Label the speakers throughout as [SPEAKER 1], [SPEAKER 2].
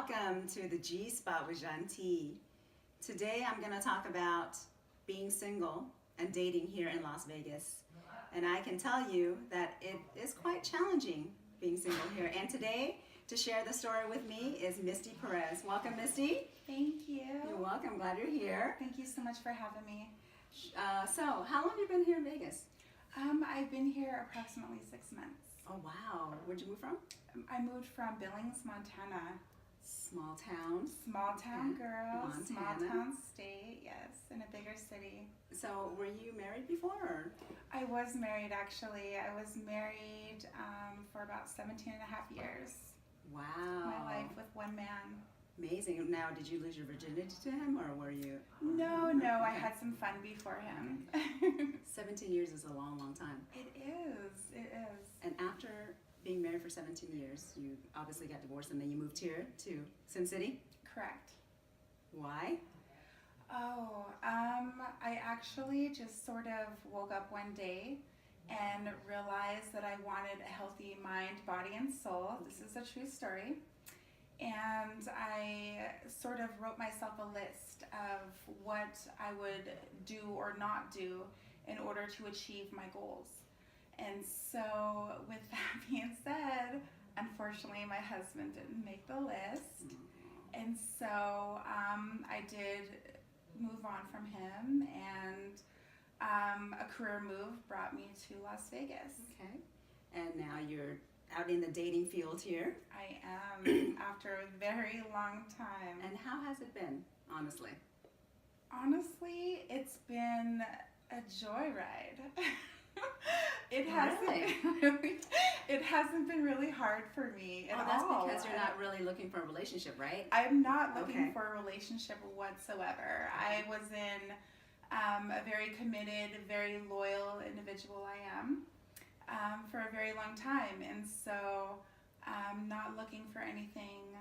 [SPEAKER 1] Welcome to the G-Spot with Gentille. Today I'm going to talk about being single and dating here in Las Vegas. And I can tell you that it is quite challenging being single here. And today, to share the story with me is Misty Perez. Welcome, Misty.
[SPEAKER 2] Thank you.
[SPEAKER 1] You're welcome. I'm glad you're here.
[SPEAKER 2] Thank you so much for having me.
[SPEAKER 1] So, how long have you been here in Vegas?
[SPEAKER 2] I've been here approximately 6 months.
[SPEAKER 1] Oh, wow. Where'd you move from?
[SPEAKER 2] I moved from Billings, Montana.
[SPEAKER 1] Small town.
[SPEAKER 2] Small town girl,
[SPEAKER 1] Montana.
[SPEAKER 2] small town state, yes, in a bigger city.
[SPEAKER 1] So, were you married before? Or?
[SPEAKER 2] I was married actually. I was married for about 17 and a half years.
[SPEAKER 1] Wow.
[SPEAKER 2] My life with one man.
[SPEAKER 1] Amazing. Now, did you lose your virginity to him, or were you?
[SPEAKER 2] No, I had some fun before him.
[SPEAKER 1] 17 years is a long, long time.
[SPEAKER 2] It is.
[SPEAKER 1] And after being married for 17 years, you obviously got divorced, and then you moved here to Sin City?
[SPEAKER 2] Correct.
[SPEAKER 1] Why?
[SPEAKER 2] Oh, I actually just sort of woke up one day and realized that I wanted a healthy mind, body, and soul. This is a true story. And I sort of wrote myself a list of what I would do or not do in order to achieve my goals. And so with that being said, unfortunately my husband didn't make the list. And so I did move on from him, and a career move brought me to Las Vegas.
[SPEAKER 1] Okay. And now you're out in the dating field here.
[SPEAKER 2] I am, after a very long time.
[SPEAKER 1] And how has it been, honestly?
[SPEAKER 2] Honestly, it's been a joyride. It hasn't been really hard for me at all.
[SPEAKER 1] That's because you're not really looking for a relationship, right?
[SPEAKER 2] I'm not looking
[SPEAKER 1] Okay.
[SPEAKER 2] for a relationship whatsoever. I was in a very committed, very loyal individual I am for a very long time, and so I'm not looking for anything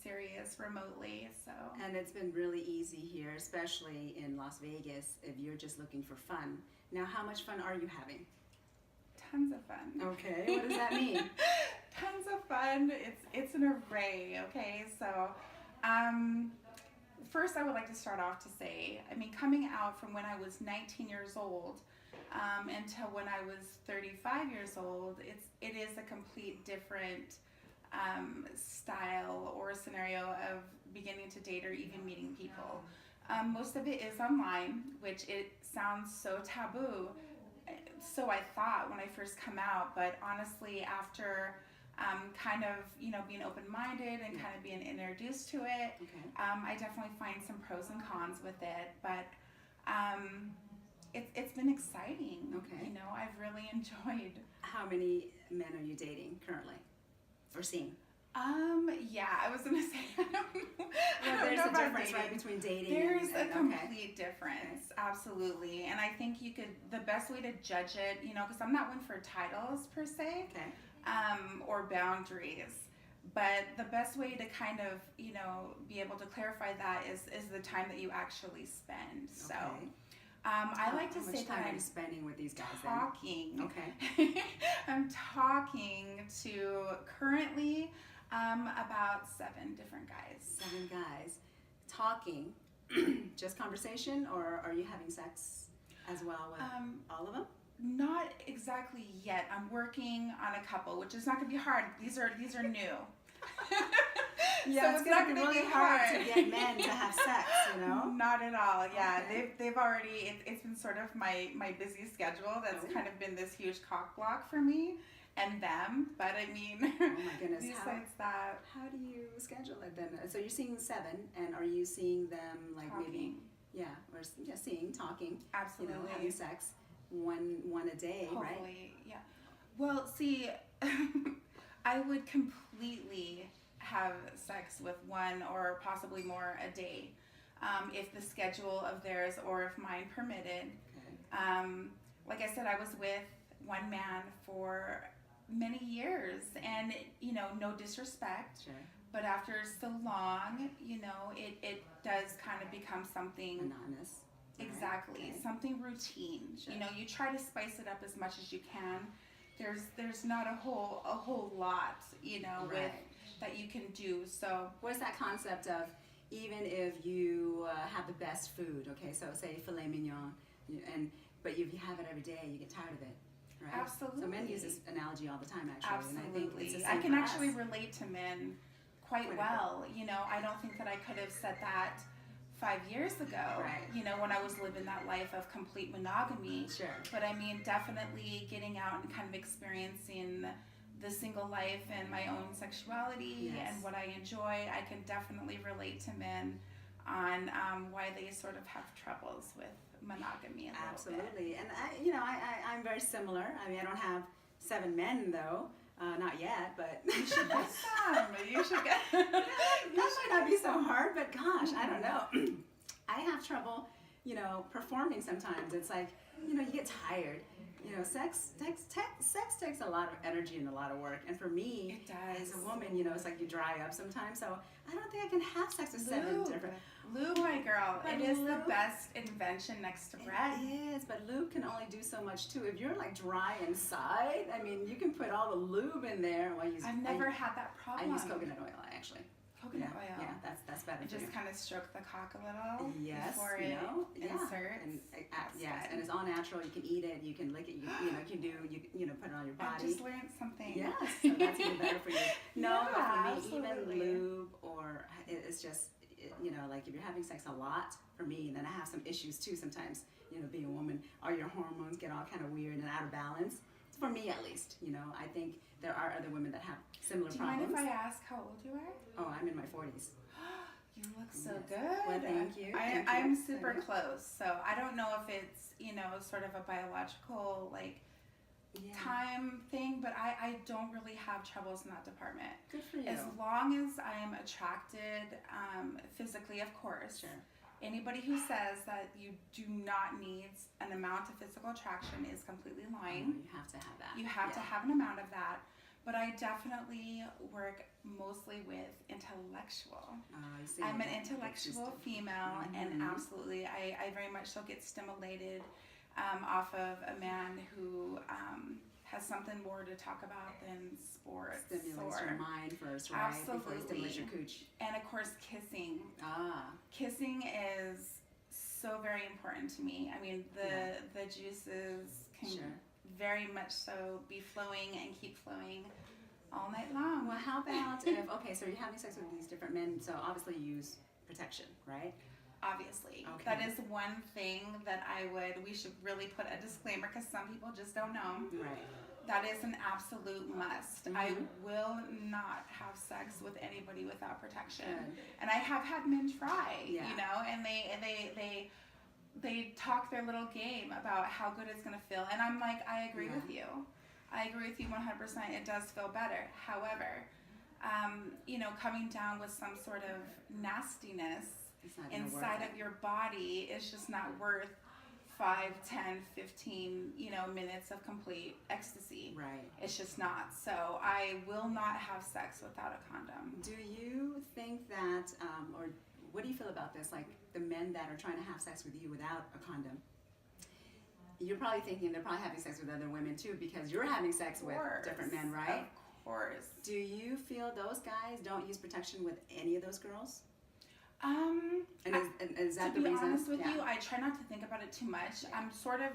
[SPEAKER 2] serious remotely. So.
[SPEAKER 1] And it's been really easy here, especially in Las Vegas, if you're just looking for fun. Now, how much fun are you having?
[SPEAKER 2] Tons of fun.
[SPEAKER 1] Okay, what does that mean?
[SPEAKER 2] Tons of fun. It's an array. Okay, so first I would like to start off to say, I mean, coming out from when I was 19 years old until when I was 35 years old, it is a complete different style or scenario of beginning to date or even meeting people. Most of it is online, which it sounds so taboo. So I thought when I first come out, but honestly, after kind of being open-minded and kind of being introduced to it,
[SPEAKER 1] Okay.
[SPEAKER 2] I definitely find some pros and cons with it. But it's been exciting.
[SPEAKER 1] Okay.
[SPEAKER 2] I've really enjoyed.
[SPEAKER 1] How many men are you dating currently, or seeing?
[SPEAKER 2] Yeah, I was gonna say, I don't know.
[SPEAKER 1] There's
[SPEAKER 2] know
[SPEAKER 1] a
[SPEAKER 2] about
[SPEAKER 1] difference,
[SPEAKER 2] dating.
[SPEAKER 1] right, between dating
[SPEAKER 2] There's
[SPEAKER 1] and
[SPEAKER 2] a complete difference, absolutely. And I think the best way to judge it, because I'm not one for titles per se,
[SPEAKER 1] Okay.
[SPEAKER 2] or boundaries. But the best way to kind of, be able to clarify that is the time that you actually spend. So,
[SPEAKER 1] Okay.
[SPEAKER 2] I like to
[SPEAKER 1] How
[SPEAKER 2] say
[SPEAKER 1] much time
[SPEAKER 2] that
[SPEAKER 1] are
[SPEAKER 2] I'm
[SPEAKER 1] you spending with these guys
[SPEAKER 2] talking.
[SPEAKER 1] then? Okay.
[SPEAKER 2] I'm talking to currently about 7 different guys.
[SPEAKER 1] 7 guys. Talking, just conversation, or are you having sex as well with all of them?
[SPEAKER 2] Not exactly yet. I'm working on a couple, which is not going to be hard. These are new.
[SPEAKER 1] Yeah,
[SPEAKER 2] So
[SPEAKER 1] it's going to be really hard to get men to have sex,
[SPEAKER 2] Not at all. Yeah,
[SPEAKER 1] Okay.
[SPEAKER 2] they've already. It's been sort of my busy schedule. That's
[SPEAKER 1] Oh.
[SPEAKER 2] kind of been this huge cock block for me and them. But I mean,
[SPEAKER 1] Oh my goodness.
[SPEAKER 2] besides that,
[SPEAKER 1] How do you schedule it then? So you're seeing 7, and are you seeing them like maybe,
[SPEAKER 2] talking.
[SPEAKER 1] seeing, talking,
[SPEAKER 2] Absolutely.
[SPEAKER 1] having sex one a day, right?
[SPEAKER 2] Hopefully, yeah. Well, see, I would completely have sex with 1 or possibly more a day, if the schedule of theirs or if mine permitted.
[SPEAKER 1] Okay.
[SPEAKER 2] Like I said, I was with one man for many years, and no disrespect,
[SPEAKER 1] Sure.
[SPEAKER 2] but after so long, it does kind of become something.
[SPEAKER 1] Monotonous.
[SPEAKER 2] Exactly.
[SPEAKER 1] Okay.
[SPEAKER 2] Something routine.
[SPEAKER 1] Sure.
[SPEAKER 2] You try to spice it up as much as you can. There's not a whole lot,
[SPEAKER 1] Right.
[SPEAKER 2] with that you can do. So
[SPEAKER 1] what's that concept of even if you have the best food, okay, so say filet mignon, but if you have it every day, you get tired of it, right?
[SPEAKER 2] Absolutely.
[SPEAKER 1] So men use this analogy all the time, actually.
[SPEAKER 2] Absolutely.
[SPEAKER 1] And I think it's the
[SPEAKER 2] I
[SPEAKER 1] same
[SPEAKER 2] can
[SPEAKER 1] for
[SPEAKER 2] actually
[SPEAKER 1] us.
[SPEAKER 2] relate to men quite well. You know, I don't think that I could have said that 5 years ago,
[SPEAKER 1] Right.
[SPEAKER 2] you know, when I was living that life of complete monogamy.
[SPEAKER 1] Sure.
[SPEAKER 2] But I mean, definitely getting out and kind of experiencing the single life and my own sexuality
[SPEAKER 1] Yes.
[SPEAKER 2] and what I enjoy, I can definitely relate to men on why they sort of have troubles with monogamy a little
[SPEAKER 1] Absolutely.
[SPEAKER 2] bit.
[SPEAKER 1] And I'm very similar. I mean, I don't have 7 men though, not yet, but
[SPEAKER 2] You should get some. You should get.
[SPEAKER 1] that might not be so hard, but gosh, I don't know. I have trouble, performing sometimes. It's like, you get tired. Sex takes a lot of energy and a lot of work. And for me,
[SPEAKER 2] It does.
[SPEAKER 1] as a woman, it's like you dry up sometimes. So I don't think I can have sex with 7 different.
[SPEAKER 2] Lube, my girl.
[SPEAKER 1] But
[SPEAKER 2] It is the
[SPEAKER 1] lube-
[SPEAKER 2] best invention next to bread.
[SPEAKER 1] It is, but lube can only do so much too. If you're like dry inside, I mean, you can put all the lube in there. Well,
[SPEAKER 2] I've never had that
[SPEAKER 1] I
[SPEAKER 2] problem.
[SPEAKER 1] use coconut oil actually.
[SPEAKER 2] Coconut
[SPEAKER 1] yeah,
[SPEAKER 2] oil.
[SPEAKER 1] Yeah, that's better
[SPEAKER 2] And
[SPEAKER 1] for you.
[SPEAKER 2] just kind of stroke the cock a little
[SPEAKER 1] Yes,
[SPEAKER 2] before it inserts.
[SPEAKER 1] And
[SPEAKER 2] That's
[SPEAKER 1] yes,
[SPEAKER 2] good.
[SPEAKER 1] and it's all natural. You can eat it. You can lick it. You put it on your
[SPEAKER 2] I
[SPEAKER 1] body.
[SPEAKER 2] just learned something.
[SPEAKER 1] Yes, so that's even better for you. No,
[SPEAKER 2] Yeah,
[SPEAKER 1] but for me,
[SPEAKER 2] absolutely.
[SPEAKER 1] even lube or it's just like if you're having sex a lot, for me, then I have some issues too sometimes. Being a woman, all your hormones get all kind of weird and out of balance. For me, at least, I think there are other women that have similar
[SPEAKER 2] Do you
[SPEAKER 1] problems.
[SPEAKER 2] mind if I ask how old you are?
[SPEAKER 1] Oh, I'm in my 40s.
[SPEAKER 2] You look so
[SPEAKER 1] Yes.
[SPEAKER 2] good.
[SPEAKER 1] Well, thank you.
[SPEAKER 2] I'm super close, so I don't know if it's sort of a biological
[SPEAKER 1] Yeah.
[SPEAKER 2] time thing, but I don't really have troubles in that department.
[SPEAKER 1] Good for you.
[SPEAKER 2] As long as I'm attracted physically, of course.
[SPEAKER 1] Sure.
[SPEAKER 2] Anybody who says that you do not need an amount of physical attraction is completely lying.
[SPEAKER 1] You have to have that.
[SPEAKER 2] You have to have an amount of that. But I definitely work mostly with intellectual.
[SPEAKER 1] You see,
[SPEAKER 2] I'm an
[SPEAKER 1] that-
[SPEAKER 2] intellectual
[SPEAKER 1] that's just-
[SPEAKER 2] female, and
[SPEAKER 1] Mhm.
[SPEAKER 2] absolutely, I very much so get stimulated off of a man who has something more to talk about than sports.
[SPEAKER 1] Stimulates
[SPEAKER 2] or,
[SPEAKER 1] your mind first, right? Before it stimulates
[SPEAKER 2] Absolutely.
[SPEAKER 1] your cooch.
[SPEAKER 2] and of course, kissing.
[SPEAKER 1] Kissing
[SPEAKER 2] is so very important to me. I mean, the juices can
[SPEAKER 1] Sure.
[SPEAKER 2] very much so be flowing and keep flowing all night long.
[SPEAKER 1] Well, how about if, so you're having sex with these different men, so obviously you use protection, right?
[SPEAKER 2] Obviously.
[SPEAKER 1] Okay.
[SPEAKER 2] That is one thing that we should really put a disclaimer because some people just don't know.
[SPEAKER 1] Right.
[SPEAKER 2] That is an absolute must. I
[SPEAKER 1] Mhm.
[SPEAKER 2] will not have sex with anybody without protection.
[SPEAKER 1] Good.
[SPEAKER 2] And I have had men try,
[SPEAKER 1] Yeah.
[SPEAKER 2] and they talk their little game about how good it's going to feel. And I'm like, I agree
[SPEAKER 1] Yeah.
[SPEAKER 2] with you. I agree with you 100%. It does feel better. However, coming down with some sort of nastiness
[SPEAKER 1] It's not gonna
[SPEAKER 2] inside
[SPEAKER 1] work.
[SPEAKER 2] of your body is just not worth 5, 10, 15, minutes of complete ecstasy.
[SPEAKER 1] Right.
[SPEAKER 2] It's just not. So I will not have sex without a condom.
[SPEAKER 1] Do you think that, or what do you feel about this, like the men that are trying to have sex with you without a condom? You're probably thinking they're probably having sex with other women too because you're having sex with different men, right?
[SPEAKER 2] Of course.
[SPEAKER 1] Do you feel those guys don't use protection with any of those girls?
[SPEAKER 2] And
[SPEAKER 1] Is that
[SPEAKER 2] to
[SPEAKER 1] the
[SPEAKER 2] be
[SPEAKER 1] reason?
[SPEAKER 2] honest with
[SPEAKER 1] Yeah.
[SPEAKER 2] you, I try not to think about it too much.
[SPEAKER 1] Yeah.
[SPEAKER 2] I'm sort of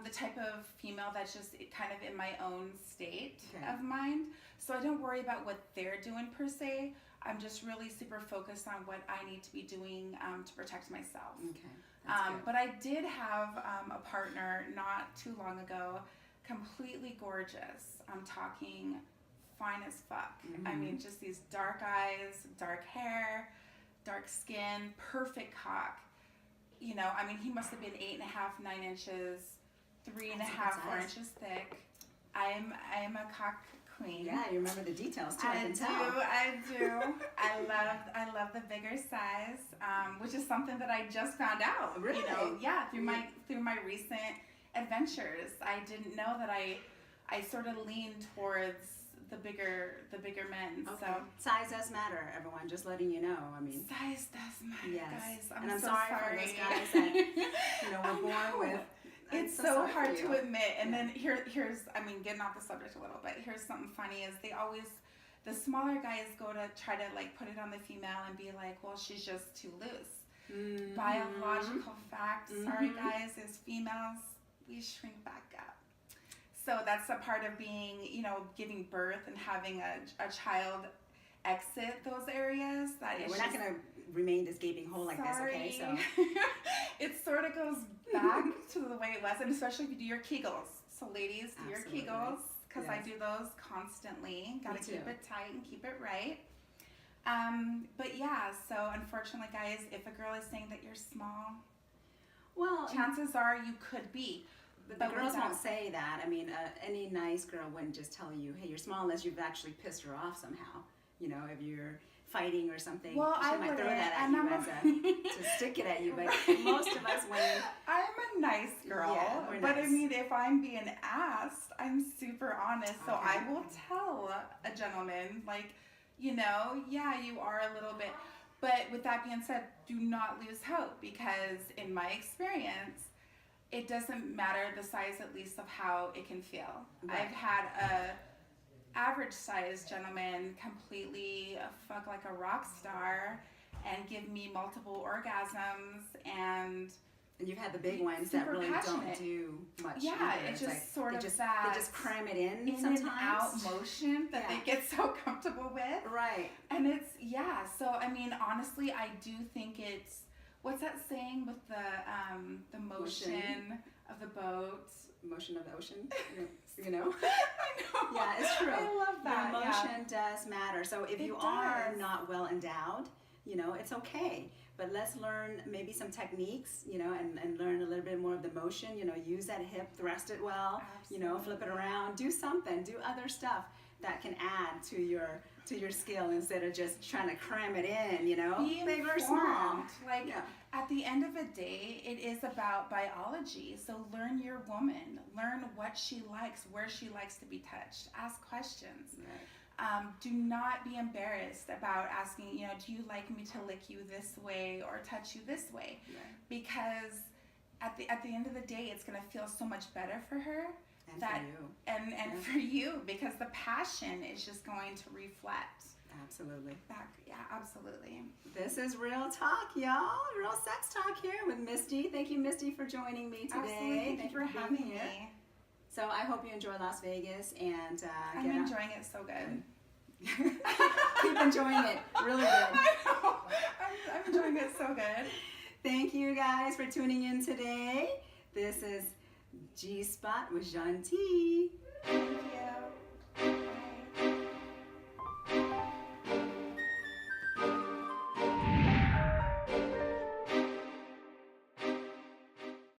[SPEAKER 2] the type of female that's just kind of in my own state
[SPEAKER 1] Okay.
[SPEAKER 2] of mind. So I don't worry about what they're doing per se. I'm just really super focused on what I need to be doing to protect myself.
[SPEAKER 1] Okay. That's good.
[SPEAKER 2] But I did have a partner not too long ago, completely gorgeous. I'm talking fine as fuck. I
[SPEAKER 1] Mhm.
[SPEAKER 2] mean, just these dark eyes, dark hair, dark skin, perfect cock. He must have been 8.5, 9 inches, 3.5,
[SPEAKER 1] That's a good
[SPEAKER 2] 4
[SPEAKER 1] size.
[SPEAKER 2] inches thick. I'm a cock queen.
[SPEAKER 1] Yeah, you remember the details too. I
[SPEAKER 2] I
[SPEAKER 1] can
[SPEAKER 2] do,
[SPEAKER 1] tell.
[SPEAKER 2] I do. I love the bigger size, which is something that I just found out.
[SPEAKER 1] Really?
[SPEAKER 2] Through my recent adventures. I didn't know that I sort of leaned towards the bigger men.
[SPEAKER 1] Okay.
[SPEAKER 2] So
[SPEAKER 1] Size does matter, everyone. Just letting you know. I mean,
[SPEAKER 2] size does matter,
[SPEAKER 1] yes.
[SPEAKER 2] guys.
[SPEAKER 1] And I'm
[SPEAKER 2] so
[SPEAKER 1] sorry for those guys that
[SPEAKER 2] I
[SPEAKER 1] were born
[SPEAKER 2] know.
[SPEAKER 1] with. I'm
[SPEAKER 2] It's so
[SPEAKER 1] sorry for
[SPEAKER 2] hard
[SPEAKER 1] you.
[SPEAKER 2] to admit. And
[SPEAKER 1] Yeah.
[SPEAKER 2] then here's getting off the subject a little bit. Here's something funny is The smaller guys go to try to like put it on the female and be like, well, she's just too loose.
[SPEAKER 1] Mm-hmm.
[SPEAKER 2] Biological fact, sorry guys, is females, we shrink back up. So that's a part of being, you know, giving birth and having a child exit those areas. That
[SPEAKER 1] Yeah,
[SPEAKER 2] is
[SPEAKER 1] we're not going to remain this gaping hole like this, okay? So
[SPEAKER 2] it sort of goes back to the way it was, and especially if you do your Kegels. So ladies, do
[SPEAKER 1] Absolutely.
[SPEAKER 2] your Kegels, because I
[SPEAKER 1] Yes.
[SPEAKER 2] do those constantly. Got to
[SPEAKER 1] Me
[SPEAKER 2] keep
[SPEAKER 1] too.
[SPEAKER 2] it tight and keep it right. But yeah, so unfortunately, guys, if a girl is saying that you're small,
[SPEAKER 1] well,
[SPEAKER 2] chances are you could be.
[SPEAKER 1] but
[SPEAKER 2] but
[SPEAKER 1] the girls
[SPEAKER 2] without-
[SPEAKER 1] won't say that. I mean, any nice girl wouldn't just tell you, hey, you're small, unless you've actually pissed her off somehow. You know, if you're fighting or something,
[SPEAKER 2] Well,
[SPEAKER 1] she
[SPEAKER 2] I
[SPEAKER 1] might throw
[SPEAKER 2] wouldn't,
[SPEAKER 1] that at
[SPEAKER 2] and
[SPEAKER 1] you
[SPEAKER 2] I'm
[SPEAKER 1] to stick it at you. But
[SPEAKER 2] Right.
[SPEAKER 1] most of us women,
[SPEAKER 2] I'm a nice girl,
[SPEAKER 1] Yeah, we're
[SPEAKER 2] but I
[SPEAKER 1] nice.
[SPEAKER 2] mean, if I'm being asked, I'm super honest. So
[SPEAKER 1] Okay.
[SPEAKER 2] I will tell a gentleman, like, you know, yeah, you are a little bit. But with that being said, do not lose hope, because in my experience, it doesn't matter the size, at least, of how it can feel.
[SPEAKER 1] Right.
[SPEAKER 2] I've had a average sized gentleman completely fuck like a rock star and give me multiple orgasms, and
[SPEAKER 1] you've had the big ones that
[SPEAKER 2] Super
[SPEAKER 1] really
[SPEAKER 2] passionate.
[SPEAKER 1] don't do much.
[SPEAKER 2] yeah,
[SPEAKER 1] either.
[SPEAKER 2] it's
[SPEAKER 1] It's
[SPEAKER 2] just
[SPEAKER 1] like
[SPEAKER 2] sort
[SPEAKER 1] they
[SPEAKER 2] of
[SPEAKER 1] just,
[SPEAKER 2] that
[SPEAKER 1] they just cram it in
[SPEAKER 2] in
[SPEAKER 1] sometimes.
[SPEAKER 2] and out motion that
[SPEAKER 1] Yeah.
[SPEAKER 2] they get so comfortable with.
[SPEAKER 1] Right.
[SPEAKER 2] And it's, yeah, so I mean, honestly, I do think it's, what's that saying with the motion of the boat?
[SPEAKER 1] Motion of the ocean. You know.
[SPEAKER 2] I know.
[SPEAKER 1] Yeah, it's true.
[SPEAKER 2] I love that.
[SPEAKER 1] Your
[SPEAKER 2] yeah.
[SPEAKER 1] emotion does matter. So if
[SPEAKER 2] It
[SPEAKER 1] you are
[SPEAKER 2] does.
[SPEAKER 1] not well endowed, you know, it's okay. But let's learn maybe some techniques, you know, and learn a little bit more of the motion. You know, use that hip, thrust it well. You know, flip it around. Do something. Do other stuff that can add to your skill instead of just trying to cram it in. You know,
[SPEAKER 2] Be
[SPEAKER 1] big or small.
[SPEAKER 2] informed. Like,
[SPEAKER 1] Yeah.
[SPEAKER 2] at the end of the day, it is about biology. So learn your woman. Learn what she likes, where she likes to be touched. Ask questions.
[SPEAKER 1] Right.
[SPEAKER 2] Do not be embarrassed about asking, you know, do you like me to lick you this way or touch you this way?
[SPEAKER 1] Right.
[SPEAKER 2] Because at the end of the day, it's going to feel so much better for her
[SPEAKER 1] And
[SPEAKER 2] that
[SPEAKER 1] for you.
[SPEAKER 2] and
[SPEAKER 1] Yeah.
[SPEAKER 2] for you, because the passion is just going to reflect
[SPEAKER 1] Absolutely.
[SPEAKER 2] back. Yeah, absolutely.
[SPEAKER 1] This is Real Talk, y'all. Real Sex Talk here with Misty. Thank you, Misty, for joining me today.
[SPEAKER 2] Absolutely. Thank you for
[SPEAKER 1] being
[SPEAKER 2] having
[SPEAKER 1] here.
[SPEAKER 2] me.
[SPEAKER 1] So I hope you enjoy Las Vegas and
[SPEAKER 2] I'm enjoying it so good.
[SPEAKER 1] keep enjoying it. Really good.
[SPEAKER 2] I know. I'm enjoying it so good.
[SPEAKER 1] Thank you guys for tuning in today. This is GSPOT with GENTILLE.
[SPEAKER 2] Thank you.